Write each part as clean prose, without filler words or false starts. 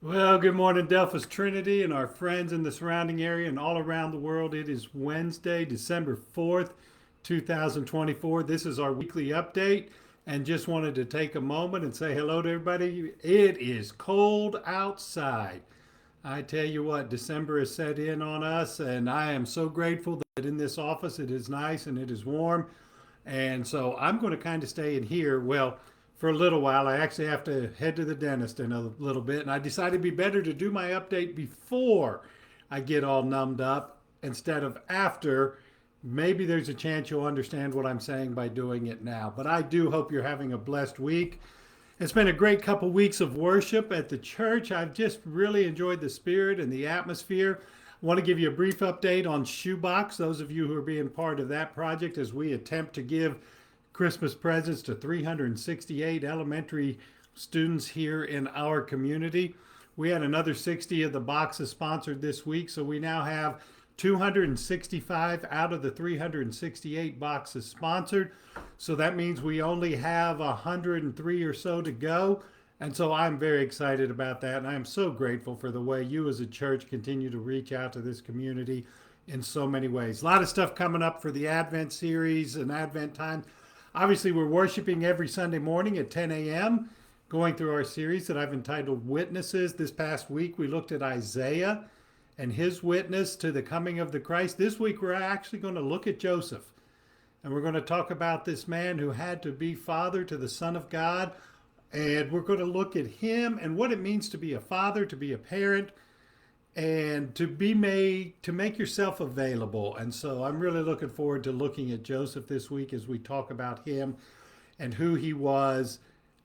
Well, good morning, Delphus Trinity, and our friends in the surrounding area and all around the world. It is Wednesday, December 4th, 2024. This is our weekly update, and just wanted to take a moment and say hello to everybody. It is cold outside. I tell you what, December has set in on us, and I am so grateful that in this office it is nice and it is warm. And so I'm going to kind of stay in here. Well, for a little while, I actually have to head to the dentist in a little bit. And I decided it'd be better to do my update before I get all numbed up instead of after. Maybe there's a chance you'll understand what I'm saying by doing it now. But I do hope you're having a blessed week. It's been a great couple weeks of worship at the church. I've just really enjoyed the spirit and the atmosphere. I want to give you a brief update on Shoebox, those of you who are being part of that project as we attempt to give Christmas presents to 368 elementary students here in our community. We had another 60 of the boxes sponsored this week, so we now have 265 out of the 368 boxes sponsored. So that means we only have 103 or so to go. And so I'm very excited about that. And I'm so grateful for the way you as a church continue to reach out to this community in so many ways. A lot of stuff coming up for the Advent series and Advent time. Obviously, we're worshiping every Sunday morning at 10 a.m., going through our series that I've entitled Witnesses. This past week, we looked at Isaiah and his witness to the coming of the Christ. This week, we're actually going to look at Joseph. And we're going to talk about this man who had to be father to the Son of God. And we're going to look at him and what it means to be a father, to be a parent, and to be made to make yourself available. And so I'm really looking forward to looking at Joseph this week as we talk about him and who he was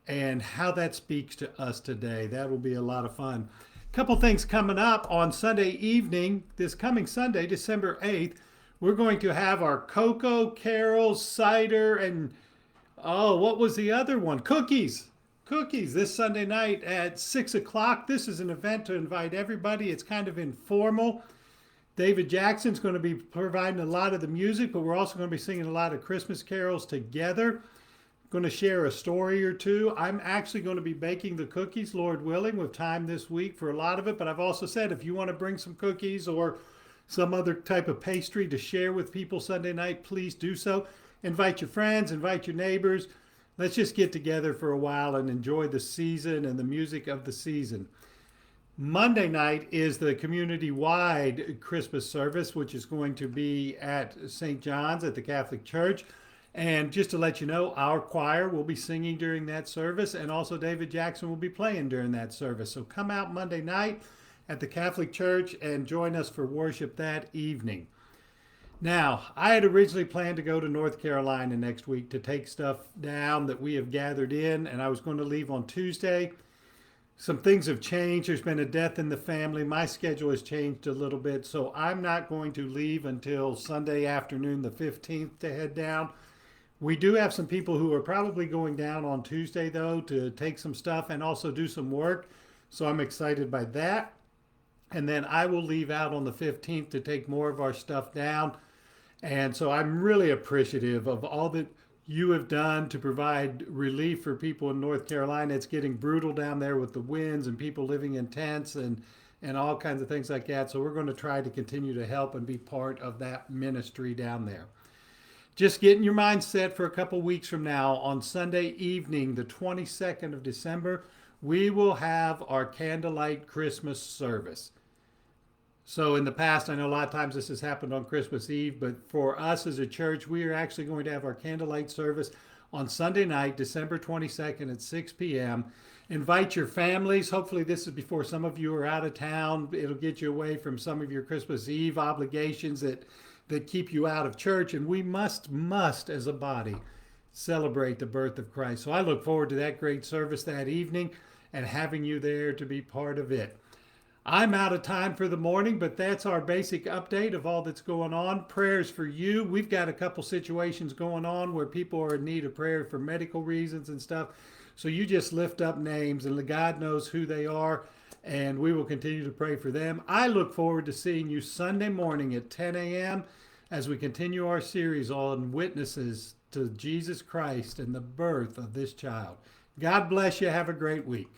and how that speaks to us today. That will be a lot of fun. A couple things coming up on Sunday evening, this coming Sunday, December 8th. We're going to have our cocoa, carols, cider, and oh, what was the other one? Cookies this Sunday night at 6 o'clock. This is an event to invite everybody. It's kind of informal. David Jackson's going to be providing a lot of the music, but we're also going to be singing a lot of Christmas carols together. Going to share a story or two. I'm actually going to be baking the cookies, Lord willing, with time this week for a lot of it. But I've also said if you want to bring some cookies or some other type of pastry to share with people Sunday night, please do so. Invite your friends, invite your neighbors. Let's just get together for a while and enjoy the season and the music of the season. Monday night is the community wide Christmas service, which is going to be at St. John's at the Catholic Church. And just to let you know, our choir will be singing during that service, and also David Jackson will be playing during that service. So come out Monday night at the Catholic Church and join us for worship that evening. Now, I had originally planned to go to North Carolina next week to take stuff down that we have gathered in, and I was going to leave on Tuesday. Some things have changed. There's been a death in the family. My schedule has changed a little bit, so I'm not going to leave until Sunday afternoon, the 15th, to head down. We do have some people who are probably going down on Tuesday, though, to take some stuff and also do some work. So I'm excited by that. And then I will leave out on the 15th to take more of our stuff down. And so I'm really appreciative of all that you have done to provide relief for people in North Carolina. It's getting brutal down there with the winds and people living in tents and all kinds of things like that. So we're going to try to continue to help and be part of that ministry down there. Just getting your mind set for a couple weeks from now on Sunday evening, the 22nd of December, we will have our candlelight Christmas service. So in the past, I know a lot of times this has happened on Christmas Eve, but for us as a church, we are actually going to have our candlelight service on Sunday night, December 22nd at 6 p.m. Invite your families. Hopefully, this is before some of you are out of town. It'll get you away from some of your Christmas Eve obligations that keep you out of church. And we must, as a body, celebrate the birth of Christ. So I look forward to that great service that evening and having you there to be part of it. I'm out of time for the morning, but that's our basic update of all that's going on. Prayers for you. We've got a couple situations going on where people are in need of prayer for medical reasons and stuff. So you just lift up names and God knows who they are, and we will continue to pray for them. I look forward to seeing you Sunday morning at 10 a.m. as we continue our series on witnesses to Jesus Christ and the birth of this child. God bless you. Have a great week.